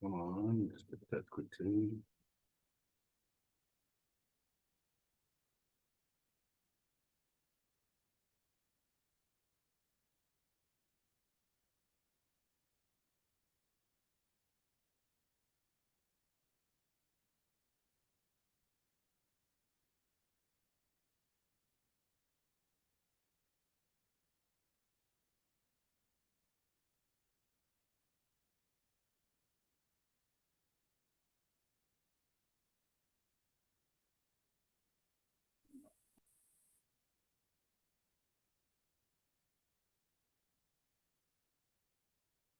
Come on, let's get that quickly.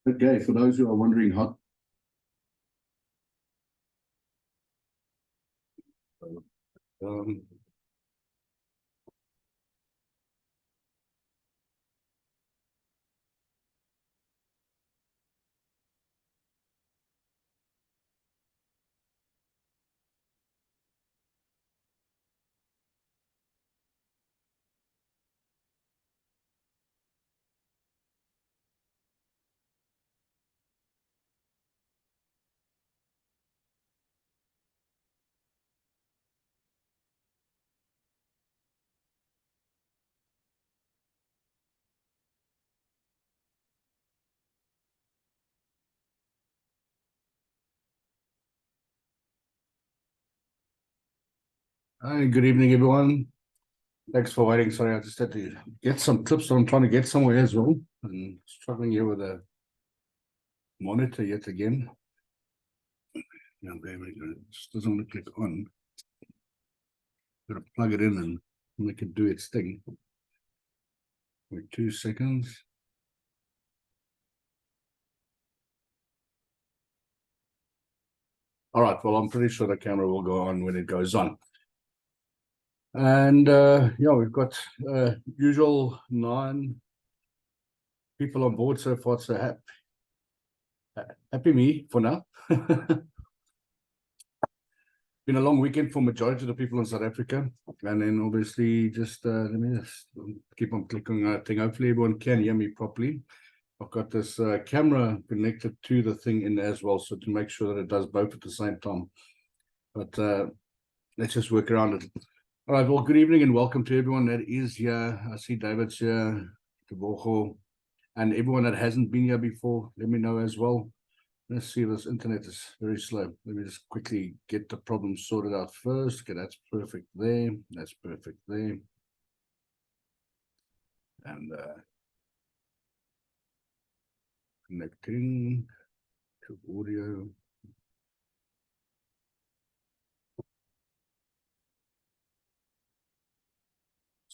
Okay, for those who are wondering how um, hi, good evening, everyone. Thanks for waiting. Sorry, I just had to get some clips. I'm trying to get somewhere as well, and struggling here with a monitor yet again. Yeah, there we go. It just doesn't want to click on. Gotta plug it in and make it do its thing. Wait 2 seconds. All right, well, I'm pretty sure the camera will go on when it goes on. And yeah, we've got usual 9 people on board so far, so happy me for now. Been a long weekend for majority of the people in South Africa, and then obviously just let me just keep on clicking that thing. Hopefully everyone can hear me properly. I've got this camera connected to the thing in as well, so to make sure that it does both at the same time. But let's just work around it. All right, well, good evening and welcome to everyone that is here. I see David's here, Tebogo, and everyone that hasn't been here before, let me know as well. Let's see, this internet is very slow. Let me just quickly get the problem sorted out first. Okay, that's perfect there. That's perfect there. And connecting to audio.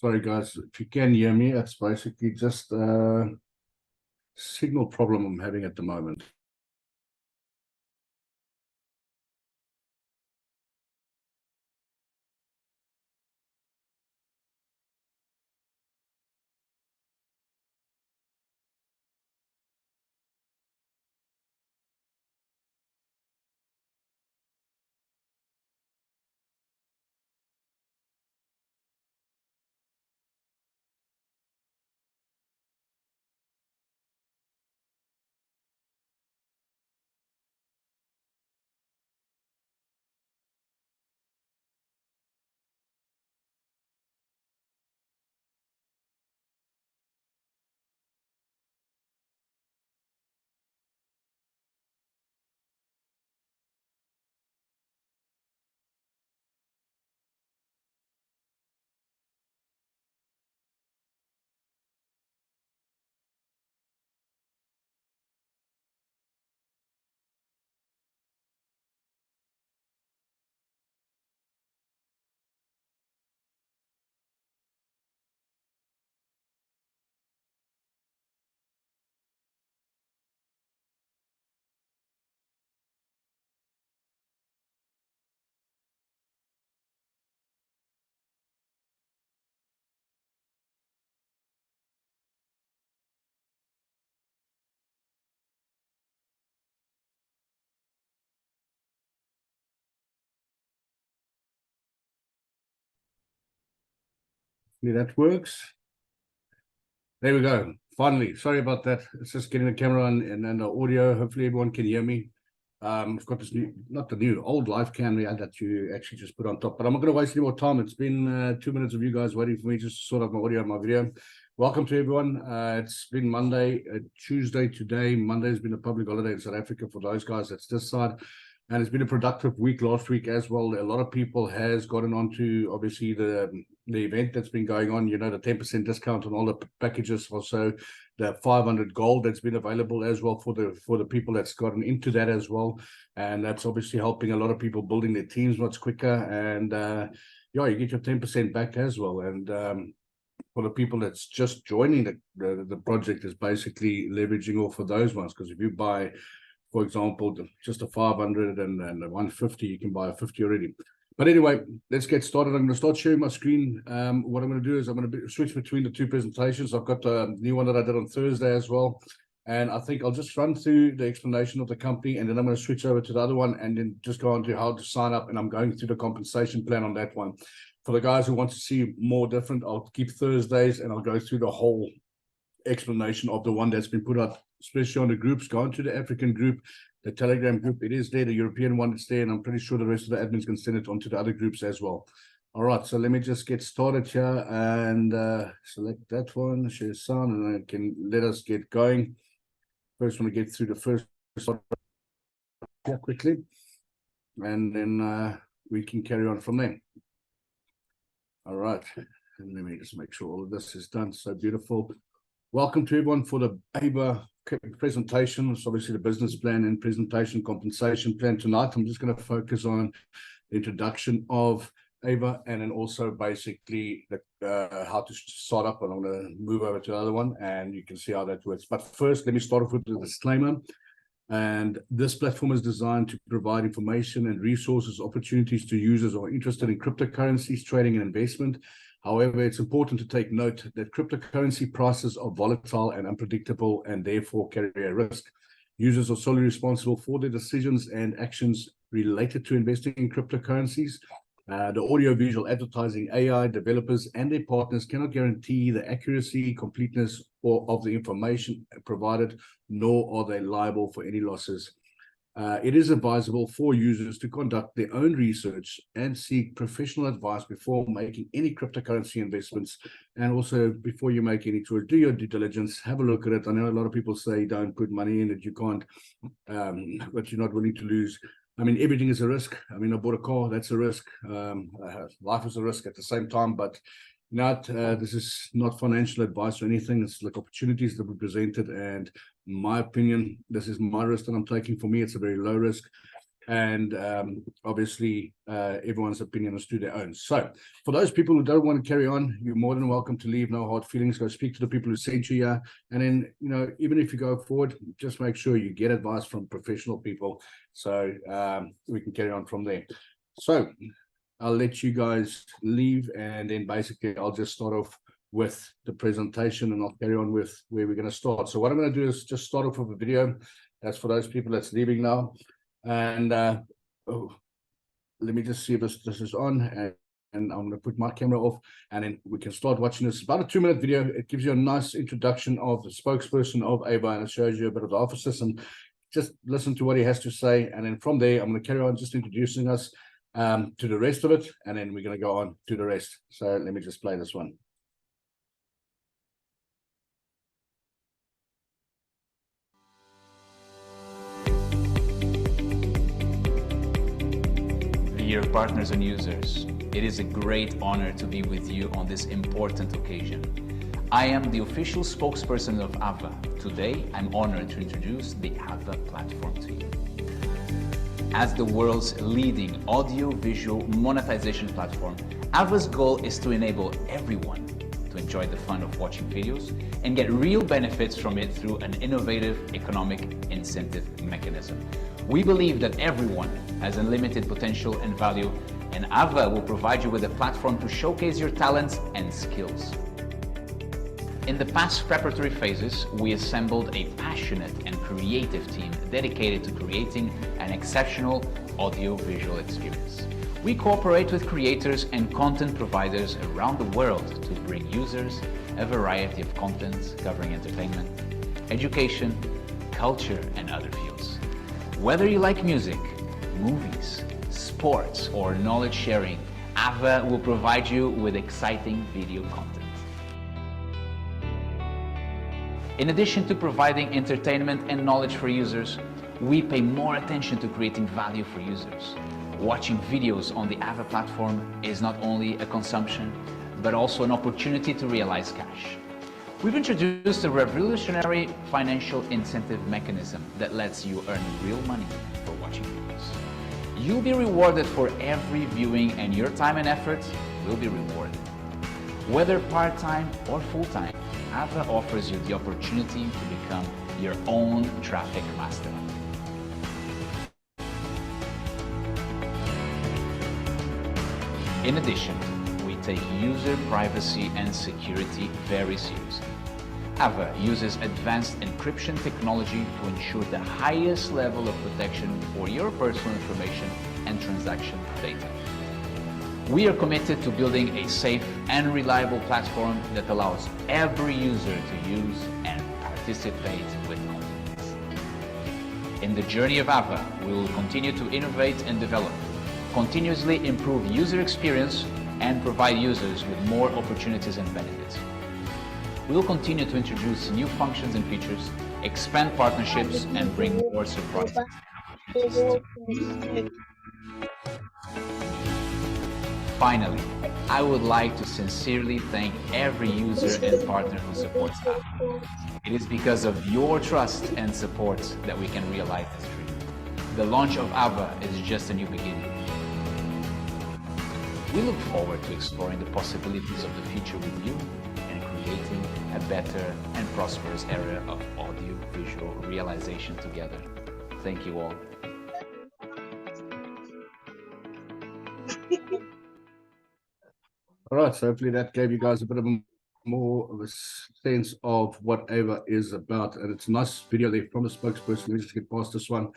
Sorry, guys, if you can hear me, it's basically just a signal problem I'm having at the moment. Yeah, that works. There we go. Finally, sorry about that. It's just getting the camera on and then the audio. Hopefully everyone can hear me. We've got this new, not the new, old live camera that you actually just put on top. But I'm not going to waste any more time. It's been 2 minutes of you guys waiting for me just to sort out my audio and my video. Welcome to everyone. It's been Monday, Tuesday today. Monday has been a public holiday in South Africa for those guys that's this side. And it's been a productive week last week as well. A lot of people has gotten onto, obviously, the event that's been going on, you know, the 10% discount on all the packages. Also, the 500 gold that's been available as well for the people that's gotten into that as well. And that's obviously helping a lot of people building their teams much quicker. And yeah, you get your 10% back as well. And for the people that's just joining the project is basically leveraging off of those ones. Because if you buy, for example, just a 500 and a 150, you can buy a 50 already. But anyway, let's get started. I'm going to start sharing my screen. What I'm going to do is I'm going to switch between the two presentations. I've got the new one that I did on Thursday as well. And I think I'll just run through the explanation of the company, and then I'm going to switch over to the other one and then just go on to how to sign up. And I'm going through the compensation plan on that one. For the guys who want to see more different, I'll keep Thursdays and I'll go through the whole explanation of the one that's been put up, especially on the groups. Go into the African group, the Telegram group, it is there, the European one, it's there, and I'm pretty sure the rest of the admins can send it onto the other groups as well. All right, so let me just get started here and select that one, share sound, and then it can let us get going. First, want to get through the first quickly, and then we can carry on from there. All right, and let me just make sure all of this is done. So beautiful. Welcome to everyone for the AVA presentation. It's obviously the business plan and presentation compensation plan tonight. I'm just going to focus on the introduction of AVA and then also basically how to start up. And I'm going to move over to the other one and you can see how that works. But first, let me start off with the disclaimer. And this platform is designed to provide information and resources, opportunities to users who are interested in cryptocurrencies, trading and investment. However, it's important to take note that cryptocurrency prices are volatile and unpredictable and therefore carry a risk. Users are solely responsible for their decisions and actions related to investing in cryptocurrencies. The audio-visual advertising AI developers and their partners cannot guarantee the accuracy, completeness of the information provided, nor are they liable for any losses. It is advisable for users to conduct their own research and seek professional advice before making any cryptocurrency investments, and also before you make any choice, do your due diligence, have a look at it. I know a lot of people say don't put money in it, you can't, but you're not willing to lose. I mean, everything is a risk. I mean, I bought a car, that's a risk. Life is a risk at the same time, but this is not financial advice or anything. It's like opportunities that were presented, and in my opinion, this is my risk that I'm taking. For me, it's a very low risk, and obviously everyone's opinion is to their own. So for those people who don't want to carry on, you're more than welcome to leave. No hard feelings. Go speak to the people who sent you here, and then, you know, even if you go forward, just make sure you get advice from professional people, so we can carry on from there. So I'll let you guys leave, and then basically I'll just start off with the presentation and I'll carry on with where we're going to start. So what I'm going to do is just start off with a video. That's for those people that's leaving now. And let me just see if this is on, and I'm going to put my camera off, and then we can start watching this. About a 2-minute video. It gives you a nice introduction of the spokesperson of AVA, and it shows you a bit of the offices, and just listen to what he has to say. And then from there, I'm going to carry on just introducing us to the rest of it, and then we're going to go on to the rest. So let me just play this one. Dear partners and users, it is a great honor to be with you on this important occasion. I am the official spokesperson of AVA. Today, I'm honored to introduce the AVA platform to you. As the world's leading audio-visual monetization platform, AVA's goal is to enable everyone to enjoy the fun of watching videos and get real benefits from it through an innovative economic incentive mechanism. We believe that everyone has unlimited potential and value, and AVA will provide you with a platform to showcase your talents and skills. In the past preparatory phases, we assembled a passionate and creative team dedicated to creating an exceptional audio-visual experience. We cooperate with creators and content providers around the world to bring users a variety of content covering entertainment, education, culture, and other fields. Whether you like music, movies, sports, or knowledge sharing, AVA will provide you with exciting video content. In addition to providing entertainment and knowledge for users, we pay more attention to creating value for users. Watching videos on the AVA platform is not only a consumption, but also an opportunity to realize cash. We've introduced a revolutionary financial incentive mechanism that lets you earn real money for watching videos. You'll be rewarded for every viewing, and your time and effort will be rewarded. Whether part-time or full-time, AVA offers you the opportunity to become your own traffic master. In addition, we take user privacy and security very seriously. AVA uses advanced encryption technology to ensure the highest level of protection for your personal information and transaction data. We are committed to building a safe and reliable platform that allows every user to use and participate with confidence. In the journey of AVA, we will continue to innovate and develop, continuously improve user experience, and provide users with more opportunities and benefits. We will continue to introduce new functions and features, expand partnerships, and bring more surprises. Finally, I would like to sincerely thank every user and partner who supports AVA. It is because of your trust and support that we can realize this dream. The launch of AVA is just a new beginning. We look forward to exploring the possibilities of the future with you and creating a better and prosperous era of audio-visual realization together. Thank you all. All right, so hopefully that gave you guys a bit of more of a sense of what AVA is about. And it's a nice video there from the spokesperson. Let's just get past this one.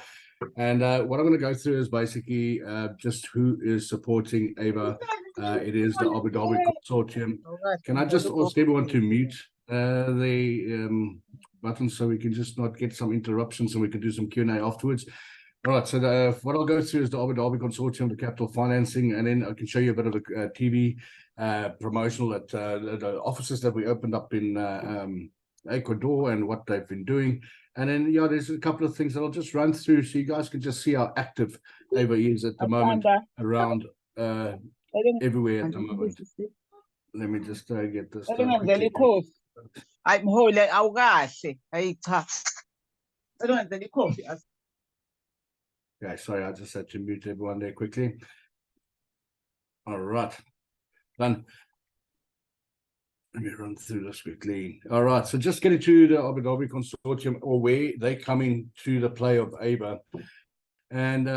And what I'm going to go through is basically just who is supporting AVA. It is the Abu Dhabi Consortium. Can I just ask everyone to mute the button so we can just not get some interruptions and we can do some Q&A afterwards? All right, so what I'll go through is the Abu Dhabi Consortium, the capital financing, and then I can show you a bit of the TV promotional at the offices that we opened up in Ecuador and what they've been doing. And then, yeah, there's a couple of things that I'll just run through so you guys can just see how active AVA is at the moment around everywhere at the moment. Let me just get this done quickly. Okay, sorry, I just had to mute everyone there quickly. All right, done. Let me run through this quickly. All right, so just getting to the Abu Dhabi Consortium, or where they come into the play of AVA. And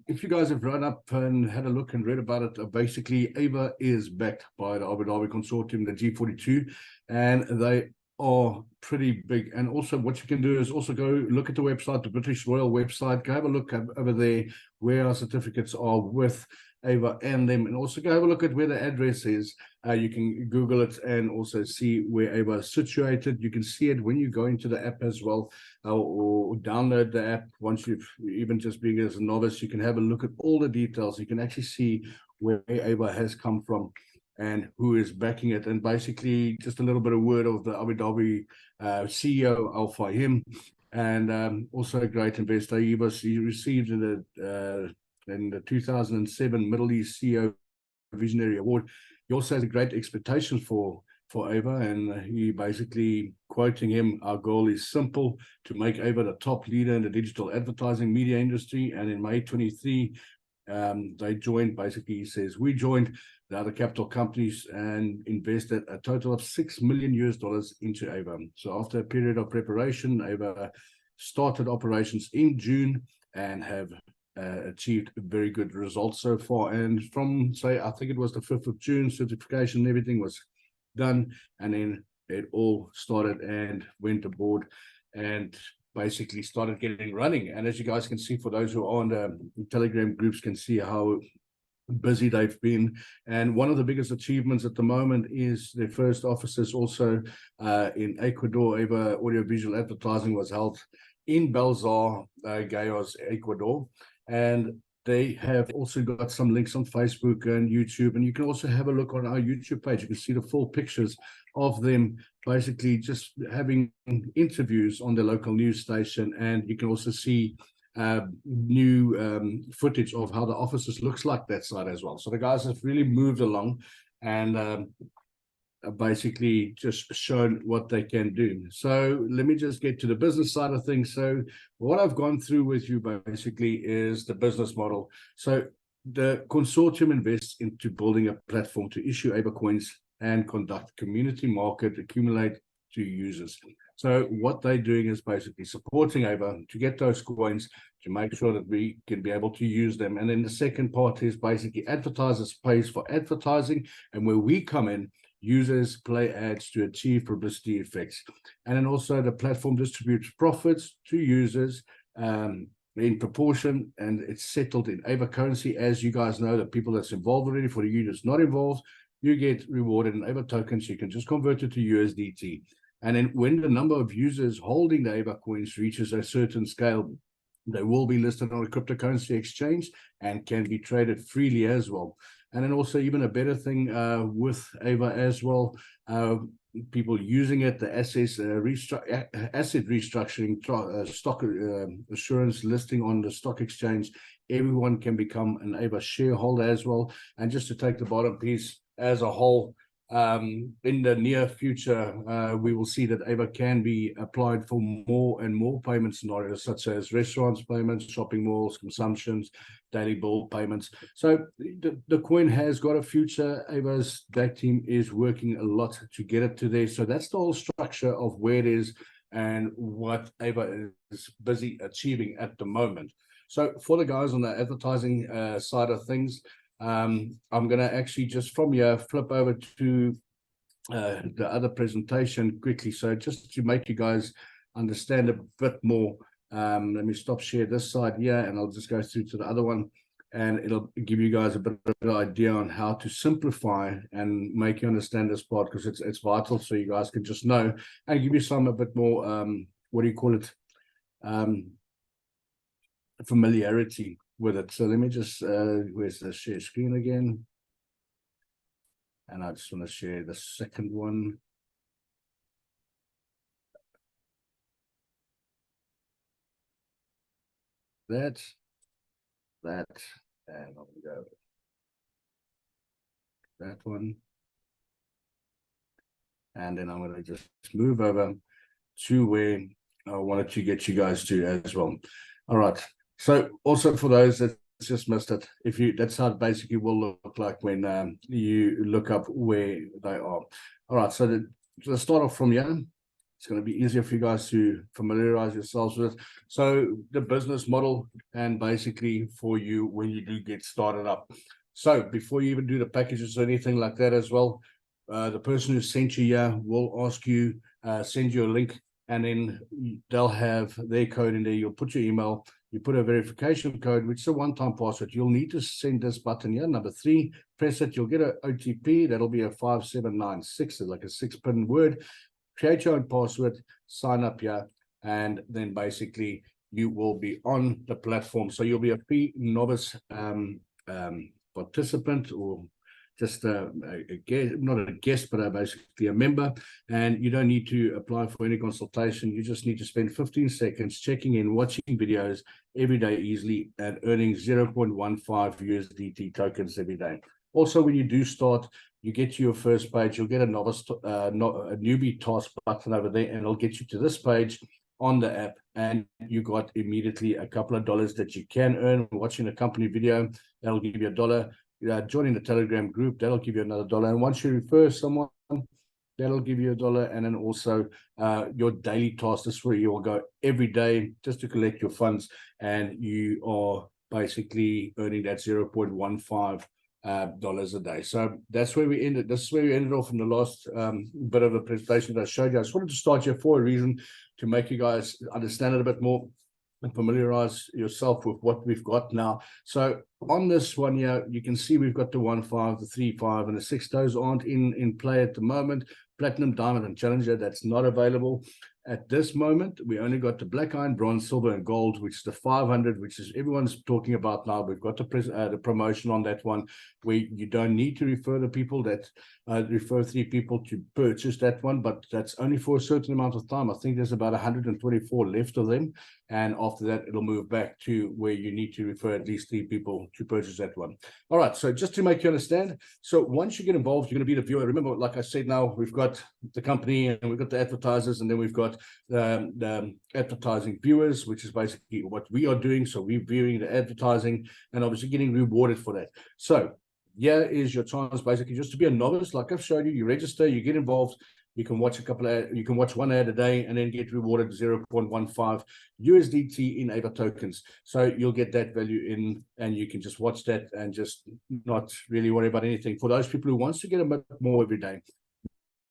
if you guys have run up and had a look and read about it, basically AVA is backed by the Abu Dhabi Consortium, the G42, and they are pretty big. And also what you can do is also go look at the website, the British Royal website, go have a look over there where our certificates are with AVA and them, and also go have a look at where the address is. You can Google it and also see where AVA is situated. You can see it when you go into the app as well, or download the app. Once you've even just being as a novice, you can have a look at all the details. You can actually see where AVA has come from and who is backing it. And basically just a little bit of word of the Abu Dhabi CEO Al Fahim, and also a great investor. He received in the 2007 Middle East CEO Visionary Award. He also has a great expectation for AVA, and he basically quoting him, "Our goal is simple, to make AVA the top leader in the digital advertising media industry." And in May 23, they joined, basically he says, we joined the other capital companies and invested a total of $6 million into AVA. So after a period of preparation, AVA started operations in June and have achieved very good results so far. And from, say, I think it was the 5th of June, certification, everything was done, and then it all started and went aboard and basically started getting running. And as you guys can see, for those who are on the Telegram groups, can see how busy they've been. And one of the biggest achievements at the moment is their first offices also in Ecuador. AVA Audio Visual Advertising was held in Belzar, Gayos, Ecuador, and they have also got some links on Facebook and YouTube, and you can also have a look on our YouTube page. You can see the full pictures of them basically just having interviews on the local news station, and you can also see new footage of how the offices looks like that side as well. So the guys have really moved along and basically just shown what they can do. So let me just get to the business side of things. So what I've gone through with you basically is the business model. So the consortium invests into building a platform to issue AVA coins and conduct community market, accumulate to users. So what they're doing is basically supporting AVA to get those coins, to make sure that we can be able to use them. And then the second part is basically advertisers pays for advertising, and where we come in, users play ads to achieve publicity effects. And then also the platform distributes profits to users in proportion, and it's settled in AVA currency. As you guys know, the people that's involved already, for you that's not involved, you get rewarded in AVA tokens. You can just convert it to USDT. And then when the number of users holding the AVA coins reaches a certain scale, they will be listed on a cryptocurrency exchange and can be traded freely as well. And then also even a better thing with AVA as well, people using it, the asset restructuring, stock assurance listing on the stock exchange, everyone can become an AVA shareholder as well. And just to take the bottom piece as a whole, in the near future, we will see that AVA can be applied for more and more payment scenarios, such as restaurants payments, shopping malls, consumptions, daily bill payments. So the coin has got a future. AVA's back team is working a lot to get it to there. So that's the whole structure of where it is and what AVA is busy achieving at the moment. So for the guys on the advertising side of things, I'm going to actually just from here flip over to the other presentation quickly. So just to make you guys understand a bit more, let me stop share this side here, and I'll just go through to the other one, and it'll give you guys a bit of an idea on how to simplify and make you understand this part, because it's vital, so you guys can just know and give you some a bit more what do you call it, familiarity with it. So let me just where's the share screen again, and I just want to share the second one. That and I'll go that one, and then I'm going to just move over to where I wanted to get you guys to as well. All right, so also for those that just missed it, if you, that's how it basically will look like when you look up where they are. All right, so to start off from here, it's going to be easier for you guys to familiarize yourselves with it. So the business model, and basically for you when you do get started up. So before you even do the packages or anything like that as well, the person who sent you here will ask you, send you a link, and then they'll have their code in there. You'll put your email, you put a verification code, which is a one-time password. You'll need to send this button here, number 3, press it, you'll get an OTP, that'll be a 5796, like a 6-pin word. Create your own password, sign up here, and then basically you will be on the platform. So you'll be a pre-novice participant, or just a guest, not a guest, but basically a member, and you don't need to apply for any consultation. You just need to spend 15 seconds checking in, watching videos every day easily, and earning 0.15 USDT tokens every day. Also, when you do start, you get to your first page, you'll get a novice, a newbie task button over there, and it'll get you to this page on the app, and you got immediately a couple of dollars that you can earn watching a company video. That'll give you $1. Joining the Telegram group, that'll give you another $1. And once you refer someone, that'll give you $1. And then also your daily task, this is where you will go every day just to collect your funds, and you are basically earning that 0.15 dollars a day. So that's where we ended. This is where we ended off in the last bit of a presentation that I showed you. I just wanted to start here for a reason, to make you guys understand it a bit more and familiarize yourself with what we've got now. So on this one here, you can see we've got the 1.5, the 3.5, and the 6. Those aren't in play at the moment. Platinum, diamond, and challenger, that's not available at this moment. We only got the black iron, bronze, silver, and gold, which is the 500, which is everyone's talking about now. We've got the promotion on that one, where you don't need to refer the people that refer 3 people to purchase that one, but that's only for a certain amount of time. I think there's about 124 left of them, and after that it'll move back to where you need to refer at least 3 people to purchase that one. All right, so just to make you understand, so once you get involved, you're going to be the viewer. Remember, like I said, now we've got the company and we've got the advertisers, and then we've got the advertising viewers, which is basically what we are doing. So we're viewing the advertising and obviously getting rewarded for that. So here is your chance basically just to be a novice. Like I've showed you, you register, you get involved, you can watch you can watch 1 ad a day and then get rewarded 0.15 USDT in AVA tokens. So you'll get that value in, and you can just watch that and just not really worry about anything. For those people who wants to get a bit more every day,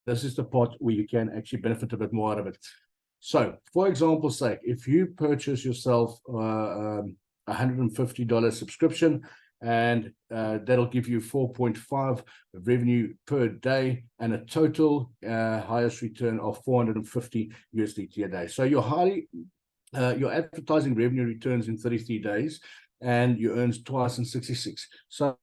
this is the part where you can actually benefit a bit more out of it. So for example's sake, if you purchase yourself $150 subscription, and that'll give you 4.5 revenue per day and a total highest return of 450 USDT a day. So your advertising revenue returns in 33 days, and you earn twice in 66. So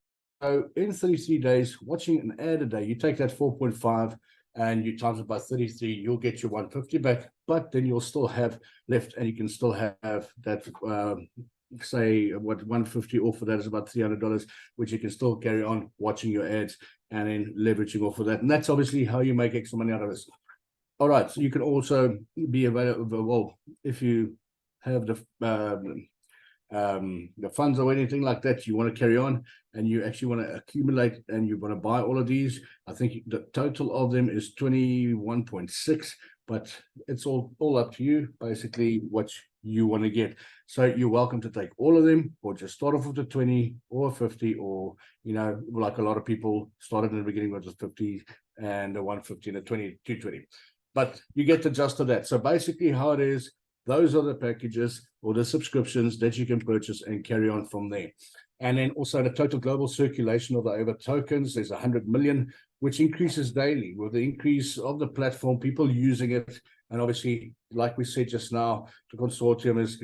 in 33 days, watching an ad a day, you take that 4.5 and you times it by 33, you'll get your 150 back, but then you'll still have left, and you can still have that say what 150 off of that is about $300, which you can still carry on watching your ads and then leveraging off of that. And that's obviously how you make extra money out of this. All right, so you can also be available, well, if you have the funds or anything like that, you want to carry on and you actually want to accumulate and you want to buy all of these. I think the total of them is 21.6, but it's all up to you, basically what you want to get. So you're welcome to take all of them, or just start off with the 20 or 50, or, you know, like a lot of people started in the beginning with the 50 and the 150 and the 20, 220. But you get the gist of that. So basically how it is, those are the packages or the subscriptions that you can purchase and carry on from there. And then also the total global circulation of the AVA tokens, there's 100 million, which increases daily with the increase of the platform, people using it. And obviously, like we said just now, the consortium is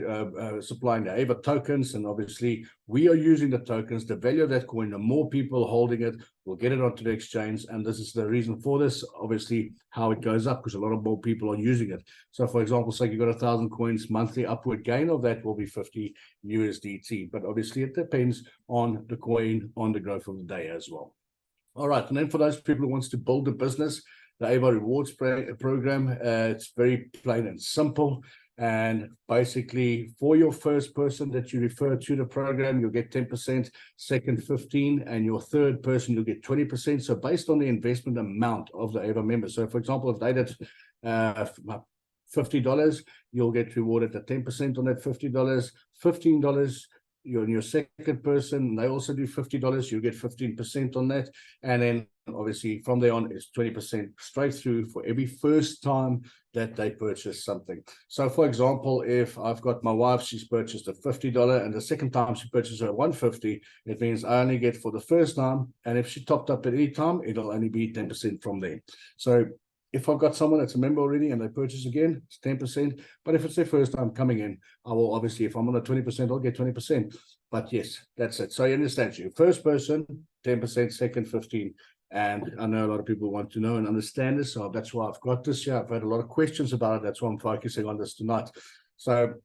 supplying the AVA tokens, and obviously we are using the tokens. The value of that coin, the more people holding it, will get it onto the exchange, and this is the reason for this, obviously, how it goes up, because a lot of more people are using it. So for example, say you got 1,000 coins, monthly upward gain of that will be 50 USDT, but obviously it depends on the coin, on the growth of the day as well. All right, and then for those people who wants to build a business, the AVA Rewards program, it's very plain and simple. And basically, for your first person that you refer to the program, you'll get 10%, second 15%, and your third person, you'll get 20%. So based on the investment amount of the AVA member. So for example, if they did $50, you'll get rewarded at 10% on that $50, $15. You're in your second person, they also do $50, you get 15% on that. And then obviously from there on it's 20% straight through for every first time that they purchase something. So for example, if I've got my wife, she's purchased a $50, and the second time she purchases a $150, it means I only get for the first time, and if she topped up at any time, it'll only be 10% from there. So if I've got someone that's a member already and they purchase again, it's 10%. But if it's their first time coming in, I will obviously, if I'm on a 20%, I'll get 20%. But yes, that's it. So you understand, you first person, 10%, second 15%. And I know a lot of people want to know and understand this. So that's why I've got this here. I've had a lot of questions about it. That's why I'm focusing on this tonight. So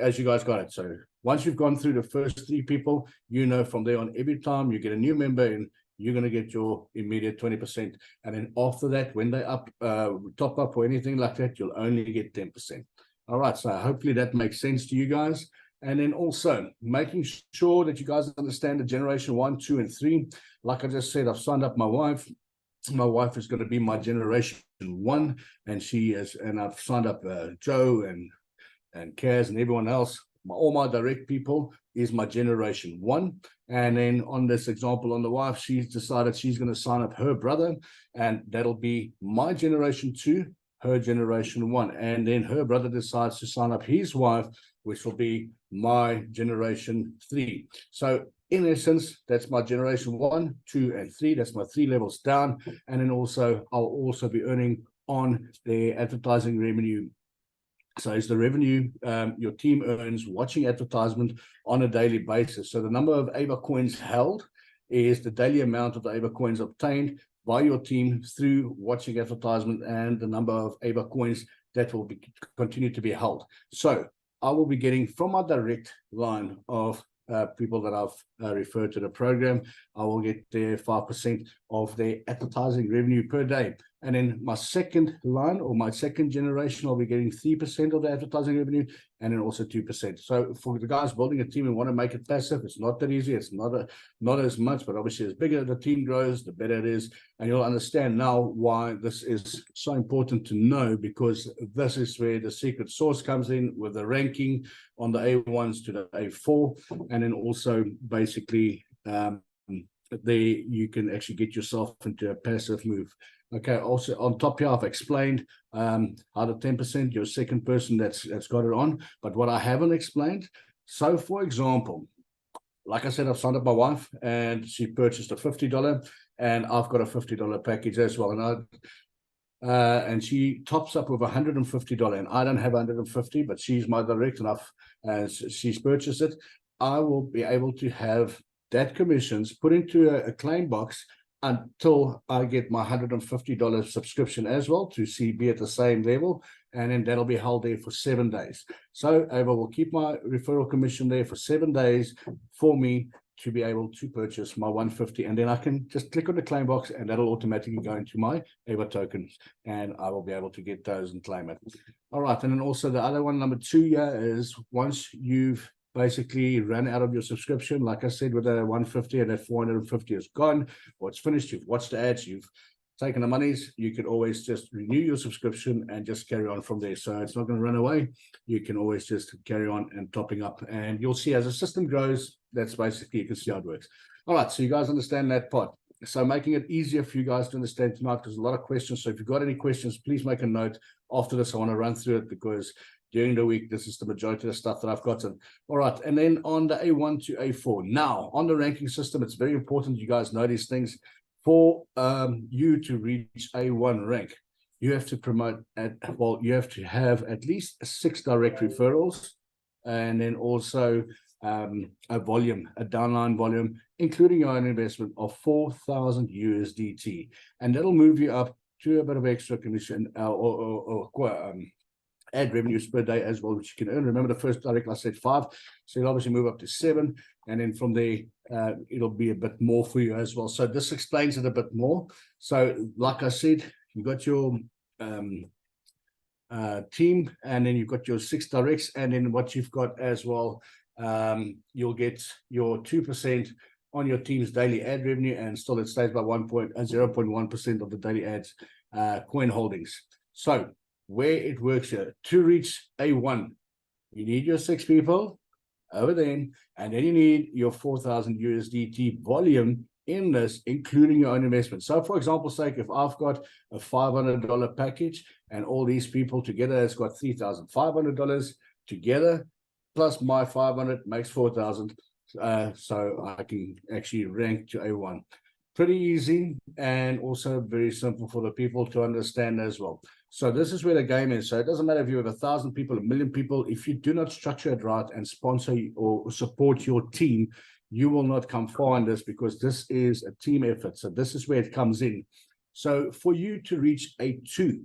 as you guys got it. So once you've gone through the first 3 people, you know, from there on, every time you get a new member in, you're going to get your immediate 20%. And then after that, when they top up or anything like that, you'll only get 10%. All right. So hopefully that makes sense to you guys. And then also making sure that you guys understand the generation 1, 2, and 3. Like I just said, I've signed up my wife. My wife is going to be my generation 1, and she is, and I've signed up Joe and Kaz and everyone else. All my direct people is my generation 1. And then on this example on the wife, she's decided she's going to sign up her brother, and that'll be my generation 2, her generation 1. And then her brother decides to sign up his wife, which will be my generation 3. So in essence, that's my generation 1, 2, and 3. That's my 3 levels down. And then also, I'll also be earning on the advertising revenue. So it's the revenue your team earns watching advertisement on a daily basis. So the number of AVA coins held is the daily amount of the AVA coins obtained by your team through watching advertisement, and the number of AVA coins that will continue to be held. So I will be getting from my direct line of people that I've referred to the program, I will get their 5% of their advertising revenue per day. And then my second line, or my second generation, I'll be getting 3% of the advertising revenue, and then also 2%. So for the guys building a team and want to make it passive, it's not that easy. It's not as much, but obviously as bigger the team grows, the better it is. And you'll understand now why this is so important to know, because this is where the secret sauce comes in, with the ranking on the A1s to the A4, and then also basically there you can actually get yourself into a passive move. Okay, also on top here, I've explained how the 10%, your second person that's got it on. But what I haven't explained, so for example, like I said, I've signed up my wife and she purchased a $50, and I've got a $50 package as well. And she tops up with $150, and I don't have 150, but she's my direct enough, and she's purchased it. I will be able to have that commissions put into a claim box until I get my $150 subscription as well, to be at the same level, and then that'll be held there for 7 days. So AVA will keep my referral commission there for 7 days for me to be able to purchase my 150, and then I can just click on the claim box, and that'll automatically go into my AVA tokens, and I will be able to get those and claim it. All right, and then also the other one, number 2 here, is once you've basically run out of your subscription, like I said, with the 150 and that 450 is gone, or it's finished, you've watched the ads, you've taken the monies, you can always just renew your subscription and just carry on from there. So it's not going to run away. You can always just carry on and topping up, and you'll see as the system grows, that's basically, you can see how it works. All right, so you guys understand that part. So making it easier for you guys to understand tonight, because a lot of questions. So if you've got any questions, please make a note. After this, I want to run through it, because during the week, this is the majority of the stuff that I've gotten. All right, and then on the A1 to A4. Now, on the ranking system, it's very important you guys know these things. For you to reach A1 rank, you have to promote you have to have at least 6 direct referrals, and then also a downline volume, including your own investment of 4,000 USDT, and that'll move you up to a bit of extra commission ad revenues per day as well, which you can earn. Remember, the first direct I said 5, so you'll obviously move up to 7, and then from there it'll be a bit more for you as well. So this explains it a bit more. So like I said, you got your team, and then you've got your 6 directs, and then what you've got as well, you'll get your 2% on your team's daily ad revenue, and still it stays by 0.1% of the daily ads coin holdings. So where it works here, to reach A1, you need your 6 people over there, and then you need your 4,000 USDT volume in this, including your own investment. So for example's sake, if I've got a $500 package, and all these people together has got $3,500 together, plus my 500 makes 4,000. So I can actually rank to A1. Pretty easy, and also very simple for the people to understand as well. So this is where the game is. So it doesn't matter if you have 1,000 people, 1,000,000 people, if you do not structure it right and sponsor or support your team, you will not come far in this, because this is a team effort. So this is where it comes in. So for you to reach A2,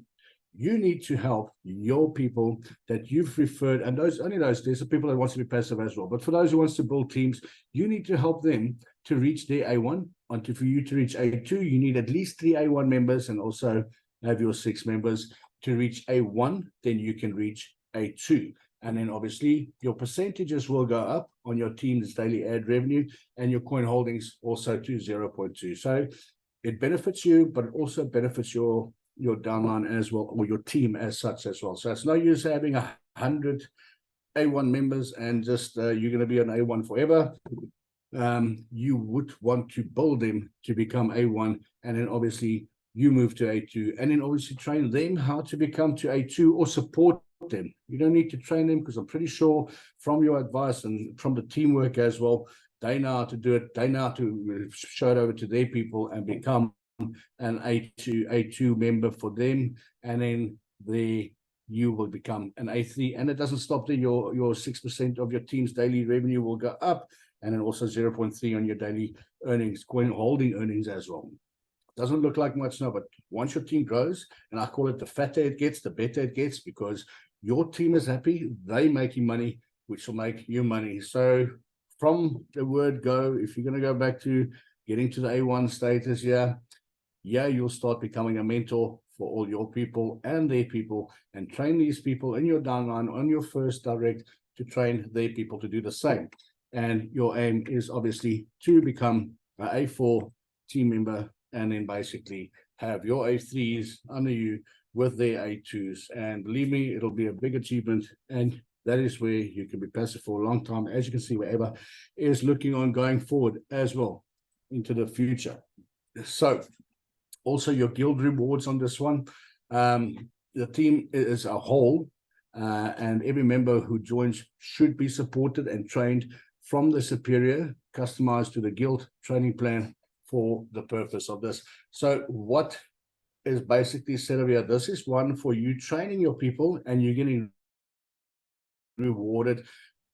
you need to help your people that you've referred, and there's some people that want to be passive as well. But for those who wants to build teams, you need to help them to reach their A1. And for you to reach A2, you need at least 3 A1 members, and also have your 6 members. To reach A1, then you can reach A2. And then obviously your percentages will go up on your team's daily ad revenue, and your coin holdings also to 0.2. So it benefits you, but it also benefits your downline as well, or your team as such as well. So it's no use having 100 A1 members and just you're going to be an A1 forever. You would want to build them to become A1, and then obviously you move to A2, and then obviously train them how to become to A2, or support them. You don't need to train them, because I'm pretty sure from your advice and from the teamwork as well, they know how to do it. They know how to show it over to their people and become an A2 member for them, and then you will become an A3, and it doesn't stop there. Your 6% of your team's daily revenue will go up, and then also 0.3 on your daily earnings, coin holding earnings as well. Doesn't look like much now, but once your team grows, and I call it the fatter it gets, the better it gets, because your team is happy, they making money, which will make you money. So from the word go, if you're going to go back to getting to the A1 status, you'll start becoming a mentor for all your people and their people, and train these people in your downline on your first direct to train their people to do the same. And your aim is obviously to become an A4 team member, and then basically have your A3s under you with their A2s. And believe me, it'll be a big achievement, and that is where you can be passive for a long time, as you can see, wherever is looking on going forward as well into the future. So also your guild rewards on this one. The team is a whole, and every member who joins should be supported and trained from the superior, customized to the guild training plan for the purpose of this. So what is basically said over here, this is one for you training your people, and you're getting rewarded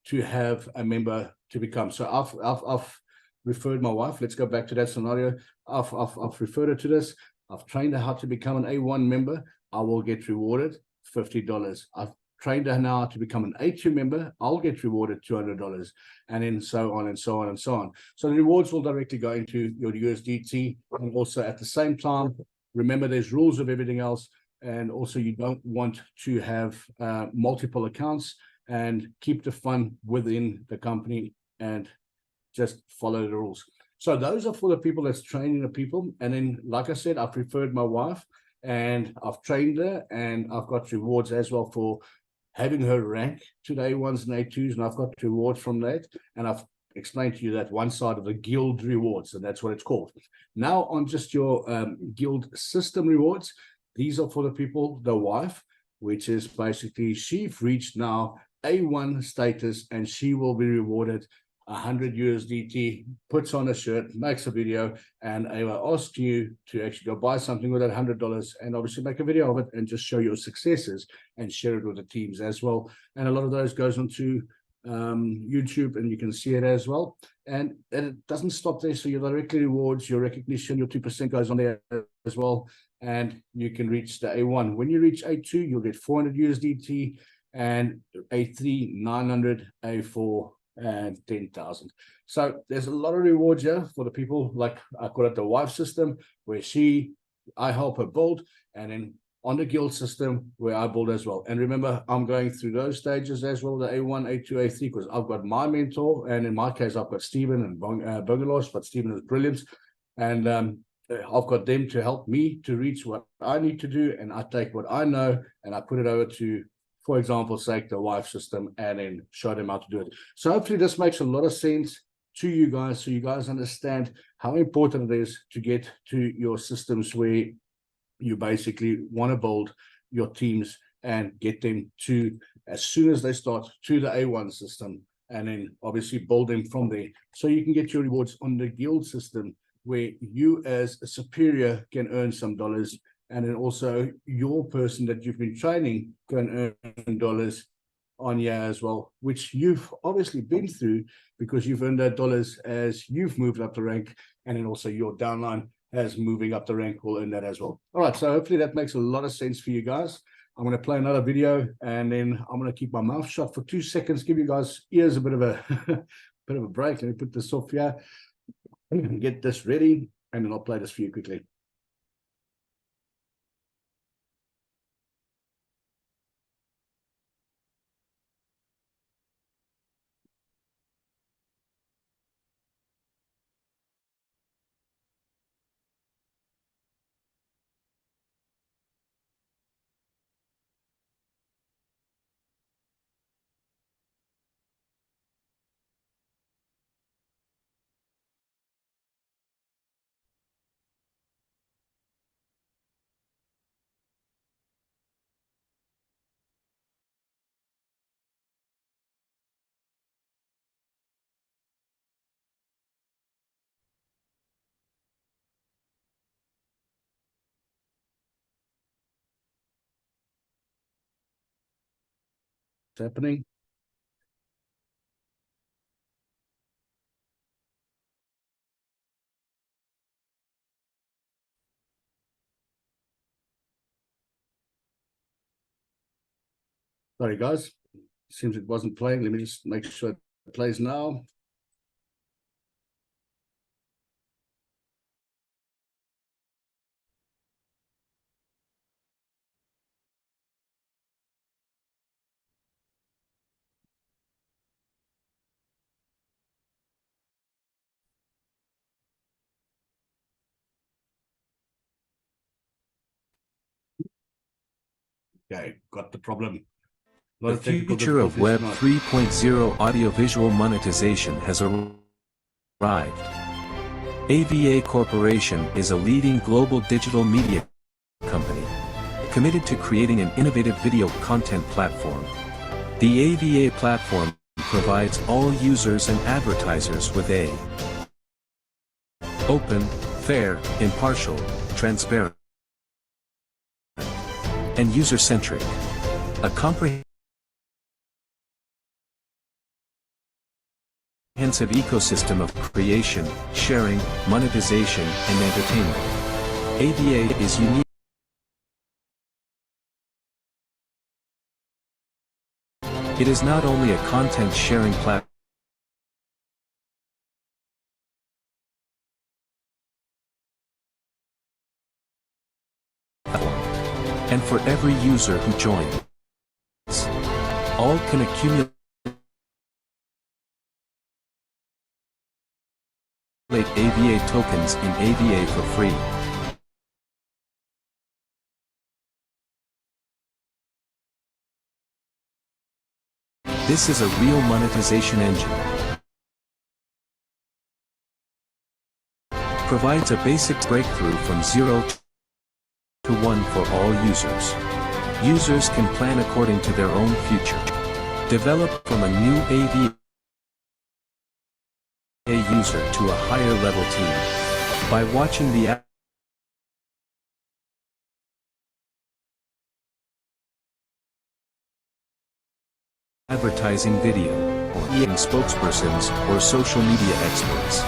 to have a member to become. So I've referred my wife. Let's go back to that scenario. I've referred her to this. I've trained her how to become an A1 member. I will get rewarded $50. I've trained her now to become an A2 member. I'll get rewarded $200, and then so on and so on and so on. So the rewards will directly go into your USDT, and also at the same time, remember there's rules of everything else, and also you don't want to have multiple accounts, and keep the fun within the company and just follow the rules. So those are for the people that's training the people. And then, like I said, I've referred my wife, and I've trained her, and I've got rewards as well for having her rank to the A1s and A2s, and I've got rewards from that. And I've explained to you that one side of the guild rewards, and that's what it's called. Now on just your guild system rewards, these are for the people, the wife, which is basically she's reached now A1 status, and she will be rewarded 100 USDT, puts on a shirt, makes a video, and I will ask you to actually go buy something with that $100, and obviously make a video of it and just show your successes and share it with the teams as well. And a lot of those goes onto YouTube, and you can see it as well. And it doesn't stop there. So your directly rewards, your recognition, your 2% goes on there as well, and you can reach the A1. When you reach A2, you'll get 400 USDT, and A3 900, A4 and 10,000. So there's a lot of rewards here for the people. Like I call it the wife system, where I help her build, and then on the guild system where I build as well. And remember, I'm going through those stages as well, the A1, A2, A3, because I've got my mentor, and in my case, I've got Stephen and Bungalos, but Stephen is brilliant. And I've got them to help me to reach what I need to do, and I take what I know and I put it over to, for example's sake, the wife system, and then show them how to do it. So hopefully this makes a lot of sense to you guys, so you guys understand how important it is to get to your systems where you basically want to build your teams and get them to, as soon as they start, to the A1 system, and then obviously build them from there. So you can get your rewards on the guild system, where you as a superior can earn some dollars, and then also your person that you've been training can earn dollars on here as well, which you've obviously been through, because you've earned that dollars as you've moved up the rank, and then also your downline as moving up the rank will earn that as well. All right, so hopefully that makes a lot of sense for you guys. I'm going to play another video, and then I'm going to keep my mouth shut for 2 seconds, give you guys ears a bit of a bit of a break. Let me put this off here and get this ready, and then I'll play this for you quickly. happening. Sorry, guys. Seems it wasn't playing. Let me just make sure it plays now. Okay, got the problem. The future of Web 3.0 audiovisual monetization has arrived. AVA Corporation is a leading global digital media company, committed to creating an innovative video content platform. The AVA platform provides all users and advertisers with a open, fair, impartial, transparent, and user-centric, a comprehensive ecosystem of creation, sharing, monetization, and entertainment. AVA is unique. It is not only a content sharing platform, and for every user who joins, all can accumulate AVA tokens in AVA for free. This is a real monetization engine. Provides a basic breakthrough from 0 to 1 for all users. Users can plan according to their own future. Develop from a new AVA user to a higher level team. By watching the advertising video, or being spokespersons or social media experts.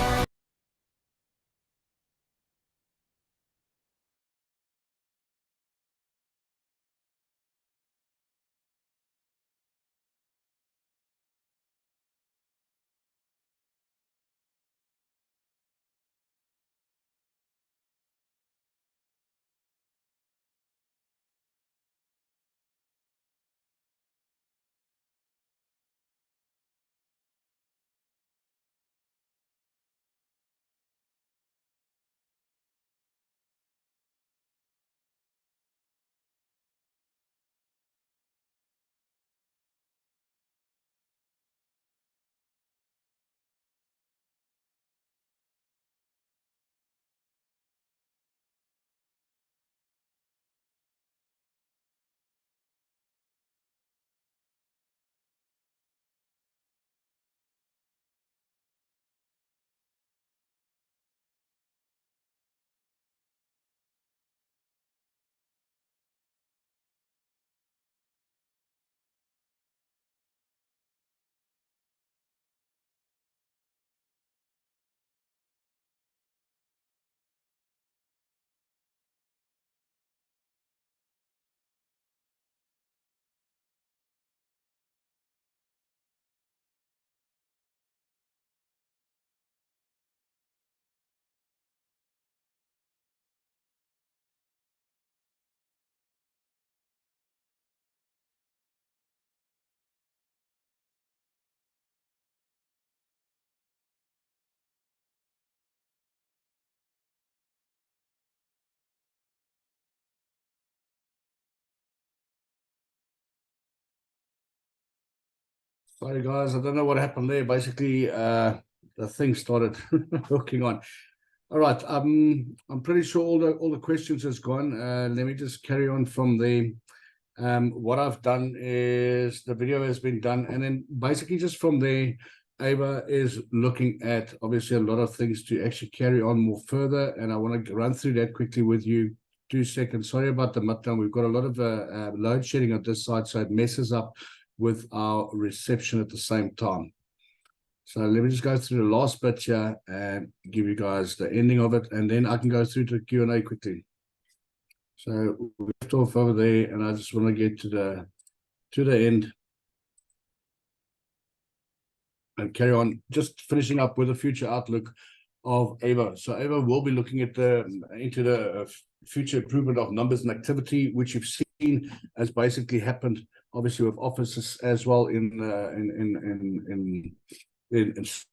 Sorry, guys, I don't know what happened there. Basically, the thing started hooking on. All right, I'm pretty sure all the questions has gone. Let me just carry on from there. What I've done is the video has been done, and then basically just from there, AVA is looking at obviously a lot of things to actually carry on more further, and I want to run through that quickly with you. 2 seconds. Sorry about the meltdown. We've got a lot of load shedding on this side, so it messes up with our reception at the same time. So let me just go through the last bit here and give you guys the ending of it, and then I can go through to the Q&A quickly. So we left off over there, and I just want to get to the end and carry on, just finishing up with the future outlook of AVA. So AVA will be looking at into the future improvement of numbers and activity, which you've seen has basically happened, obviously, with offices as well in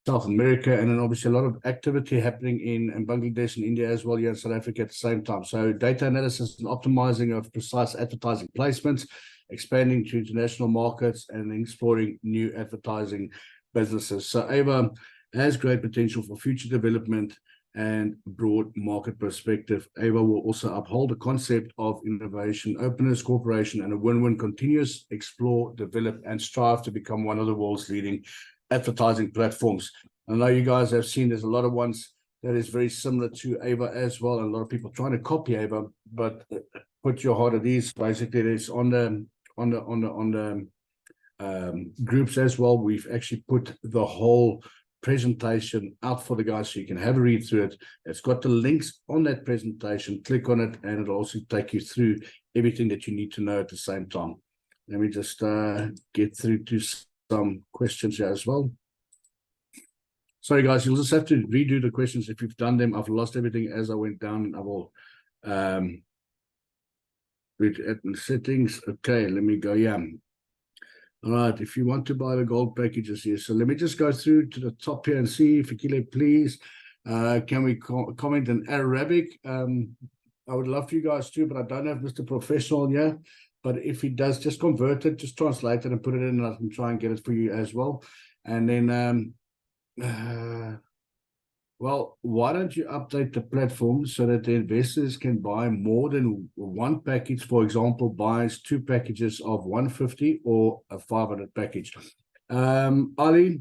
South America, and then obviously a lot of activity happening in Bangladesh and India as well, here in South Africa at the same time. So data analysis and optimizing of precise advertising placements, expanding to international markets, and exploring new advertising businesses. So AVA has great potential for future development and broad market perspective. AVA will also uphold the concept of innovation, openness, cooperation, and a win-win, continuous explore, develop, and strive to become one of the world's leading advertising platforms. I know you guys have seen there's a lot of ones that is very similar to AVA as well, and a lot of people trying to copy AVA, but put your heart at ease. Basically, it's on the groups as well. We've actually put the whole presentation out for the guys so you can have a read through it. It's got the links on that presentation. Click on it, and it'll also take you through everything that you need to know at the same time. Let me just get through to some questions here as well. Sorry guys, you'll just have to redo the questions if you've done them. I've lost everything as I went down, and I will read admin settings. Okay, let me go. Yeah. All right, if you want to buy the gold packages here, so let me just go through to the top here and see, Fikile, please. Can we comment in Arabic? I would love for you guys to, but I don't have Mr. Professional here. But if he does, just convert it, just translate it and put it in, and I can try and get it for you as well. And then, well, why don't you update the platform so that the investors can buy more than one package? For example, buys 2 packages of 150 or a 500 package. Ali,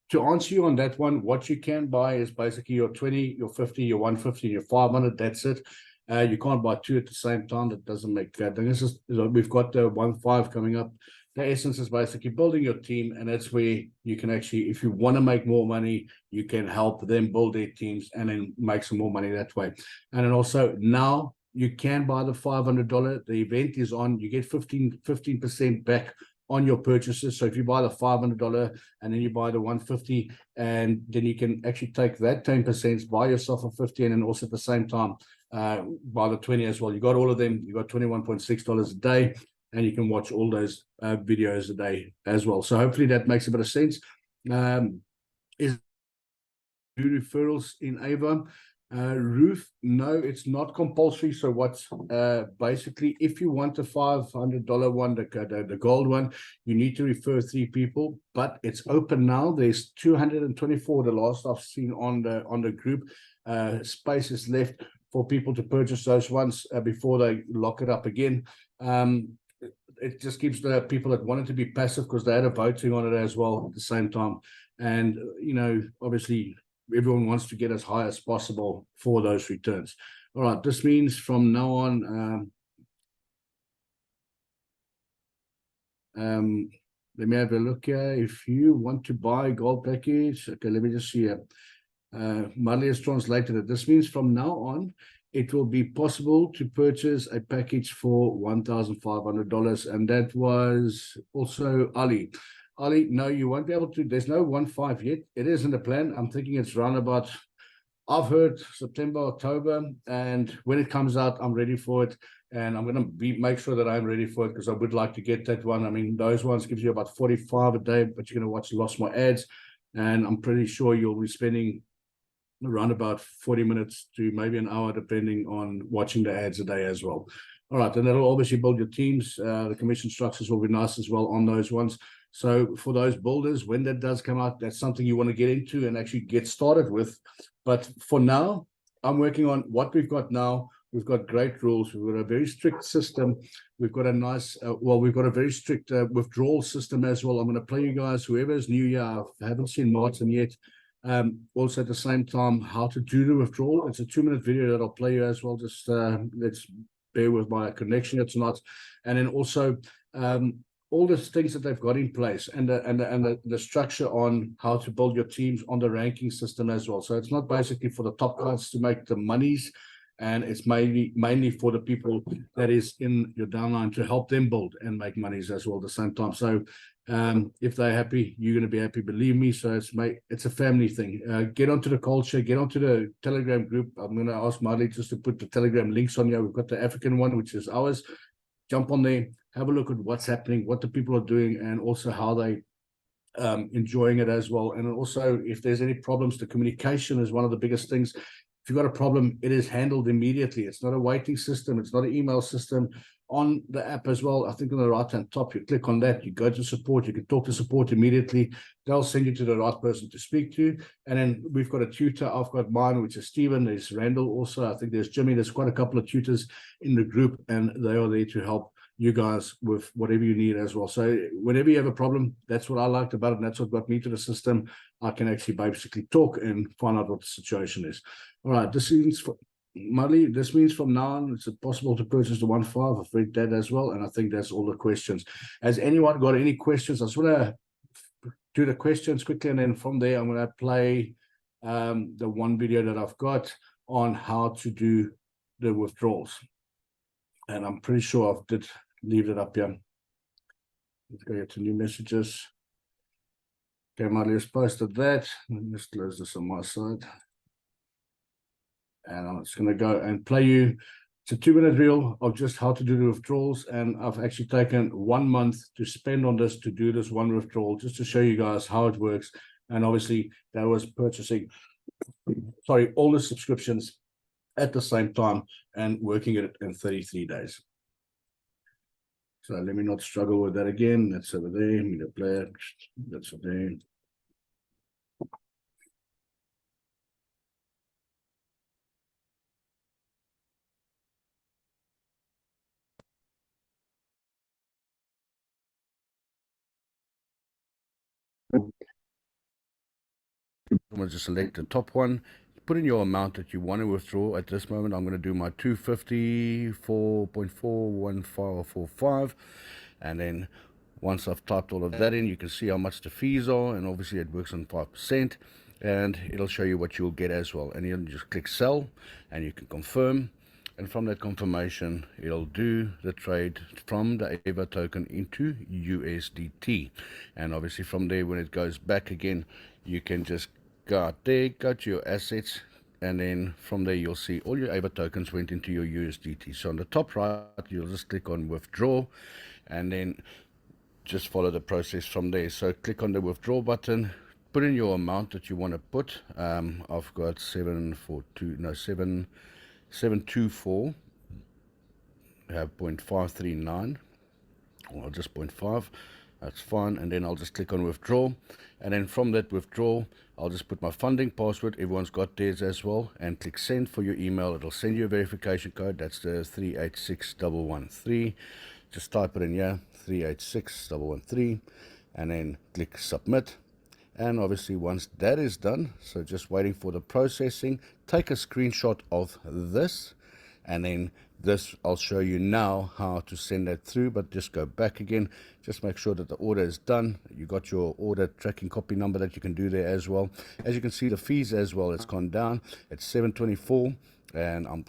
to answer you on that one, what you can buy is basically your 20, your 50, your 150, your 500. That's it. You can't buy 2 at the same time. That doesn't make that. This is, we've got the 1.5 coming up. The essence is basically building your team, and that's where you can actually, if you want to make more money, you can help them build their teams and then make some more money that way. And then also now you can buy the $500. The event is on. You get 15% back on your purchases. So if you buy the $500 and then you buy the 150, and then you can actually take that 10%, buy yourself a 50, and then also at the same time buy the 20 as well. You got all of them. You got $21.6 a day, and you can watch all those videos a day as well. So hopefully that makes a bit of sense. Is referrals in AVA? Ruth, no, it's not compulsory. So what's basically, if you want the $500 one, the gold one, you need to refer 3 people, but it's open now. There's 224, the last I've seen on the group. Space is left for people to purchase those ones before they lock it up again. It just keeps the people that wanted to be passive, because they had a voting on it as well at the same time. And, you know, obviously everyone wants to get as high as possible for those returns. All right, this means from now on, let me have a look here. If you want to buy a gold package, okay, let me just see here. Marley has translated it. This means from now on, it will be possible to purchase a package for $1,500. And that was also Ali. Ali, no, you won't be able to. There's no 1.5 yet. It is in the plan. I'm thinking it's around about, I've heard September, October. And when it comes out, I'm ready for it. And I'm going to make sure that I'm ready for it, because I would like to get that one. I mean, those ones gives you about 45 a day, but you're going to watch lots more ads. And I'm pretty sure you'll be spending around about 40 minutes to maybe an hour, depending on watching the ads a day as well. All right, and that'll obviously build your teams. The commission structures will be nice as well on those ones. So for those builders, when that does come out, that's something you want to get into and actually get started with. But for now, I'm working on what we've got now. We've got great rules. We've got a very strict system. We've got a nice, we've got a very strict withdrawal system as well. I'm going to play you guys, whoever's new here. I haven't seen Martin yet. Also at the same time, how to do the withdrawal. It's a 2-minute video that I'll play you as well. Just let's bear with my connection here tonight. And then also all the things that they've got in place, and the structure on how to build your teams on the ranking system as well. So it's not basically for the top guys to make the monies, and it's mainly for the people that is in your downline to help them build and make monies as well at the same time. So if they're happy, you're going to be happy, believe me. So it's a family thing. Get onto the culture, get onto the Telegram group. I'm going to ask Marley just to put the Telegram links on here. We've got the African one, which is ours. Jump on there, have a look at what's happening, what the people are doing, and also how they enjoying it as well. And also, if there's any problems, the communication is one of the biggest things. If you've got a problem, it is handled immediately. It's not a waiting system. It's not an email system. On the app as well, I think on the right-hand top, you click on that, you go to support, you can talk to support immediately. They'll send you to the right person to speak to. And then we've got a tutor. I've got mine, which is Stephen. There's Randall also. I think there's Jimmy. There's quite a couple of tutors in the group, and they are there to help you guys with whatever you need as well. So whenever you have a problem, that's what I liked about it, and that's what got me to the system. I can actually basically talk and find out what the situation is. All right, this means for Marley, this means from now on, it's possible to purchase the 1.5. I've read that as well, and I think that's all the questions. Has anyone got any questions? I just want to do the questions quickly, and then from there, I'm going to play the one video that I've got on how to do the withdrawals. And I'm pretty sure I did leave it up here. Let's go to new messages. Okay, Marley has posted that. Let me just close this on my side. And I'm just going to go and play you. It's a 2-minute reel of just how to do the withdrawals. And I've actually taken 1 month to spend on this, to do this one withdrawal, just to show you guys how it works. And obviously, that was purchasing, all the subscriptions at the same time and working it in 33 days. So let me not struggle with that again. That's over there. Media player. That's over there. I'm going to just select the top one. Put in your amount that you want to withdraw. At this moment, I'm going to do my 254.41545, and then once I've typed all of that in, you can see how much the fees are, and obviously it works on 5%, and it'll show you what you'll get as well. And you'll just click sell, and you can confirm, and from that confirmation, it'll do the trade from the AVA token into USDT, and obviously from there, when it goes back again, you can just go out there, go to your assets, and then from there you'll see all your AVA tokens went into your USDT. So on the top right, you'll just click on withdraw, and then just follow the process from there. So click on the withdraw button, put in your amount that you want to put. I've got 724. I have 0.539, or just 0.5. That's fine. And then I'll just click on withdraw, and then from that withdrawal, I'll just put my funding password. Everyone's got theirs as well, and click send for your email. It'll send you a verification code. That's the 386113. Just type it in here, 386113, and then click submit. And obviously once that is done, so just waiting for the processing, take a screenshot of this, and then this I'll show you now how to send that through. But just go back again, just make sure that the order is done. You got your order tracking copy number that you can do there as well. As you can see, the fees as well, it's gone down. It's 724, and I'll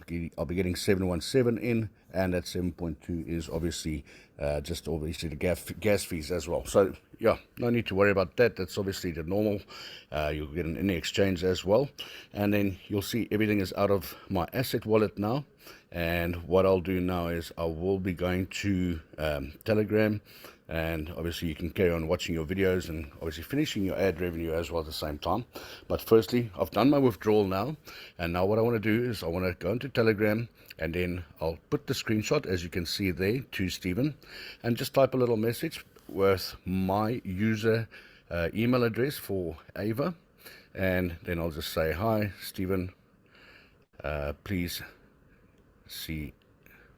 be getting 717 in, and that 7.2 is obviously just obviously the gas fees as well. So yeah, no need to worry about that. That's obviously the normal. You'll get an any exchange as well, and then you'll see everything is out of my asset wallet now. And what I'll do now is I will be going to Telegram, and obviously you can carry on watching your videos and obviously finishing your ad revenue as well at the same time. But firstly, I've done my withdrawal now, and now what I want to do is I want to go into Telegram, and then I'll put the screenshot, as you can see there, to Stephen, and just type a little message with my user email address for AVA, and then I'll just say, hi Stephen, please see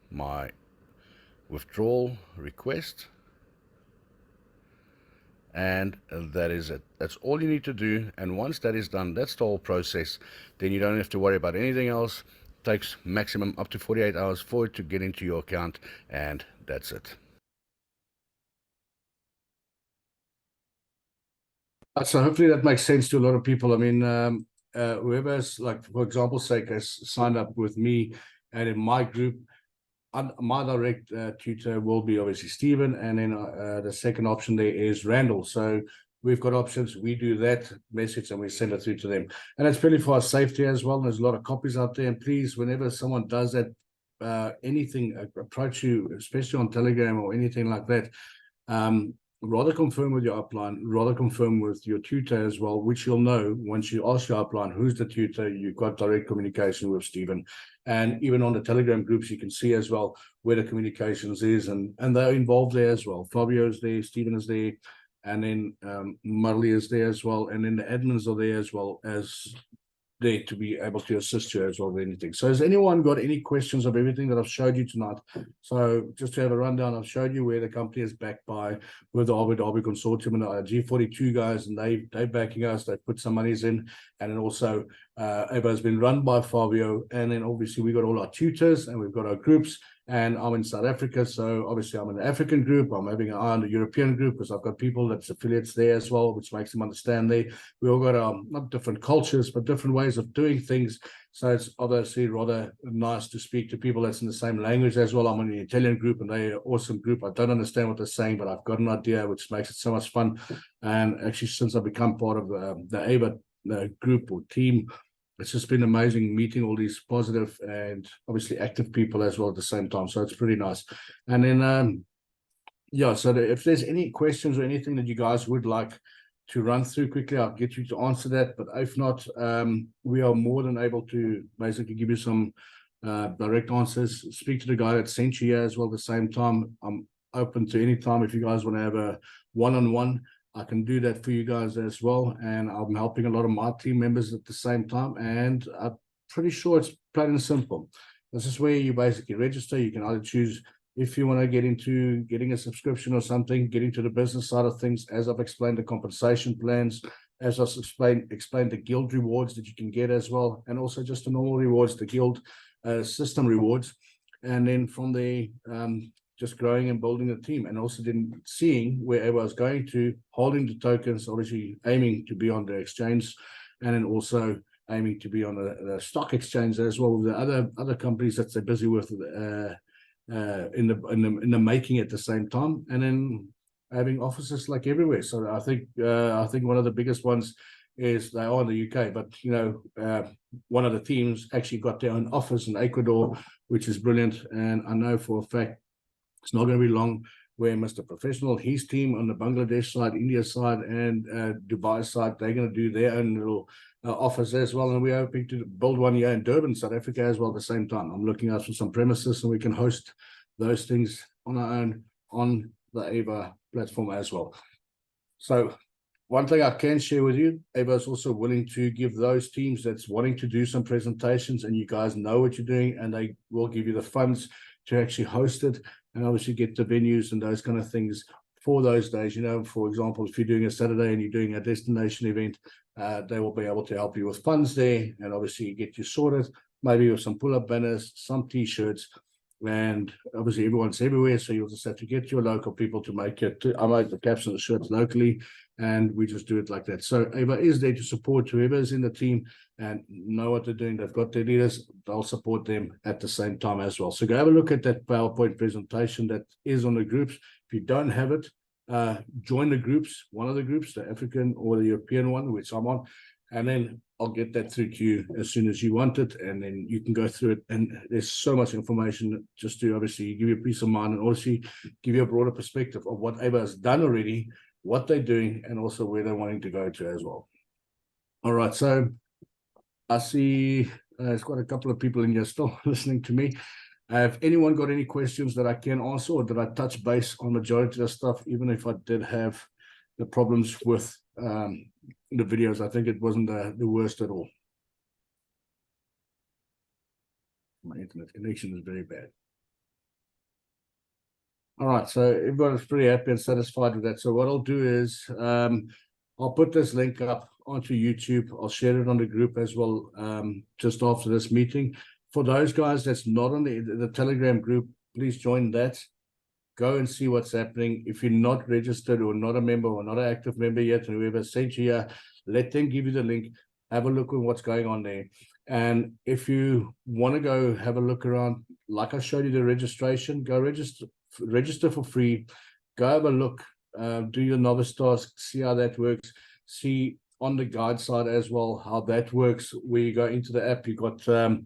my withdrawal request, and that is it. That's all you need to do, and once that is done, that's the whole process. Then you don't have to worry about anything else. It takes maximum up to 48 hours for it to get into your account, and that's it. So hopefully that makes sense to a lot of people. I mean, whoever's, like, for example's sake, has signed up with me and in my group, my direct tutor will be obviously Stephen, and then the second option there is Randall. So we've got options. We do that message and we send it through to them, and it's purely for our safety as well. And there's a lot of copies out there. And please, whenever someone does that, anything, approach you, especially on Telegram or anything like that, rather confirm with your upline, rather confirm with your tutor as well, which you'll know once you ask your upline who's the tutor. You've got direct communication with Stephen. And even on the Telegram groups, you can see as well where the communications is, and they're involved there as well. Fabio is there, Stephen is there, and then Marley is there as well, and then the admins are there as well as there to be able to assist you as well with anything. So has anyone got any questions of everything that I've showed you tonight? So just to have a rundown, I've showed you where the company is backed by, with the Abu Dhabi Consortium and the G42 guys, and they're backing us. They put some monies in, and then also AVA has been run by Fabio, and then obviously we got all our tutors and we've got our groups. And I'm in South Africa, so obviously I'm in the African group. I'm having an eye on the European group because I've got people that's affiliates there as well, which makes them understand we all got not different cultures, but different ways of doing things. So it's obviously rather nice to speak to people that's in the same language as well. I'm in the Italian group, and they're an awesome group. I don't understand what they're saying, but I've got an idea, which makes it so much fun. And actually, since I've become part of the AVA group or team, it's just been amazing meeting all these positive and obviously active people as well at the same time. So it's pretty nice. And then, yeah, so if there's any questions or anything that you guys would like to run through quickly, I'll get you to answer that. But if not, we are more than able to basically give you some direct answers. Speak to the guy that sent you here as well at the same time. I'm open to any time if you guys want to have a one-on-one. I can do that for you guys as well, and I'm helping a lot of my team members at the same time, and I'm pretty sure it's plain and simple. This is where you basically register. You can either choose if you want to get into getting a subscription or something, getting to the business side of things, as I've explained the compensation plans, as I've explained the guild rewards that you can get as well, and also just the normal rewards, the guild system rewards, and then from there, just growing and building a team, and also then seeing wherever I was going to, holding the tokens, obviously aiming to be on the exchange, and then also aiming to be on the stock exchange as well with the other companies that they're busy with in the making at the same time, and then having offices like everywhere. So I think one of the biggest ones is they are in the UK, but one of the teams actually got their own office in Ecuador, which is brilliant. And I know for a fact it's not going to be long where Mr. Professional, his team on the Bangladesh side, India side, and Dubai side, they're going to do their own little office as well. And we're hoping to build one here in Durban, South Africa as well at the same time. I'm looking out for some premises so we can host those things on our own on the AVA platform as well. So one thing I can share with you, AVA is also willing to give those teams that's wanting to do some presentations, and you guys know what you're doing, and they will give you the funds to actually host it, and obviously get the venues and those kind of things for those days. For example, if you're doing a Saturday and you're doing a destination event, they will be able to help you with funds there, and obviously get you sorted, maybe with some pull-up banners, some t-shirts, and obviously everyone's everywhere, so you'll just have to get your local people to make it. I make the caps and the shirts locally, and we just do it like that. So AVA is there to support whoever's in the team and know what they're doing. They've got their leaders, they'll support them at the same time as well. So go have a look at that PowerPoint presentation that is on the groups. If you don't have it, join the groups, one of the groups, the African or the European one, which I'm on, and then I'll get that through to you as soon as you want it, and then you can go through it. And there's so much information just to obviously give you a peace of mind, and also give you a broader perspective of what AVA has done already, what they're doing, and also where they're wanting to go to as well. All right, so I see there's quite a couple of people in here still listening to me. Have anyone got any questions that I can answer, or did I touch base on majority of the stuff, even if I did have the problems with the videos? I think it wasn't the worst at all. My internet connection is very bad. All right, so everybody's pretty happy and satisfied with that. So what I'll do is I'll put this link up onto YouTube. I'll share it on the group as well just after this meeting. For those guys that's not on the Telegram group, please join that. Go and see what's happening. If you're not registered or not a member or not an active member yet, and whoever sent you here, let them give you the link. Have a look at what's going on there. And if you want to go have a look around, like I showed you the registration, go register for free. Go have a look, do your novice task, see how that works. See on the guide side as well how that works. Where you go into the app, you got the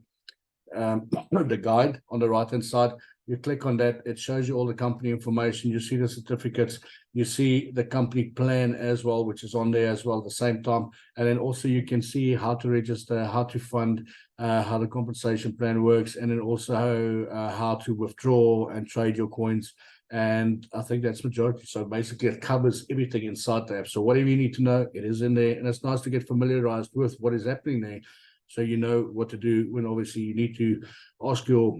guide on the right hand side. You click on that, it shows you all the company information. You see the certificates, you see the company plan as well, which is on there as well at the same time. And then also you can see how to register, how to fund, how the compensation plan works, and then also how to withdraw and trade your coins. And I think that's majority. So basically it covers everything inside the app. So whatever you need to know, it is in there. And it's nice to get familiarized with what is happening there, so you know what to do when obviously you need to ask your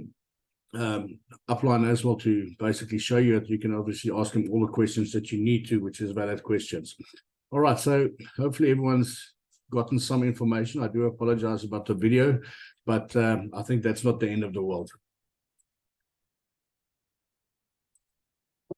upline as well to basically show you that you can obviously ask them all the questions that you need to, which is valid questions. All right, so hopefully everyone's gotten some information. I do apologize about the video, but I think that's not the end of the world.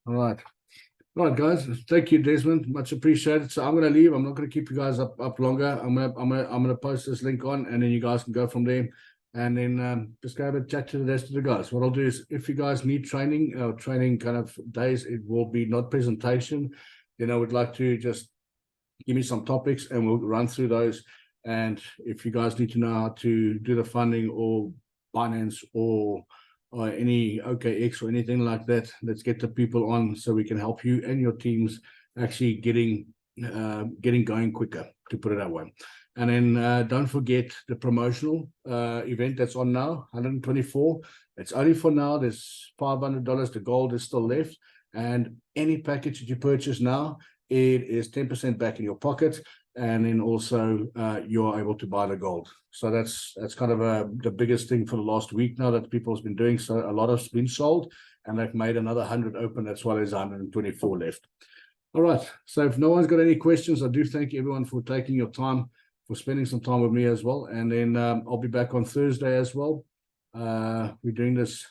All right, guys. Thank you, Desmond. Much appreciated. So I'm going to leave. I'm not going to keep you guys up longer. I'm gonna post this link on, and then you guys can go from there. And then just go have a chat to the rest of the guys. What I'll do is, if you guys need training kind of days, it will be not presentation. Then I would like to just give me some topics and we'll run through those. And if you guys need to know how to do the funding or Binance or any OKX or anything like that, let's get the people on so we can help you and your teams actually getting going quicker, to put it that way. And then don't forget the promotional event that's on now, 124. It's only for now. There's $500. The gold is still left. And any package that you purchase now, it is 10% back in your pocket. And then also you're able to buy the gold. So that's kind of the biggest thing for the last week now that people have been doing. So a lot has been sold, and they've made another 100 open. That's why there's 124 left. All right. So if no one's got any questions, I do thank everyone for taking your time, for spending some time with me as well. And then I'll be back on Thursday as well. We're doing this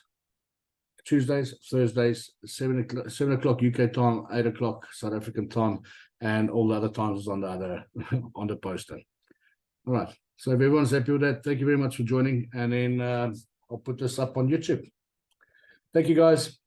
Tuesdays, Thursdays, 7 o'clock UK time, 8 o'clock South African time, and all the other times is on the other on the poster. All right. So if everyone's happy with that, thank you very much for joining. And then I'll put this up on YouTube. Thank you, guys.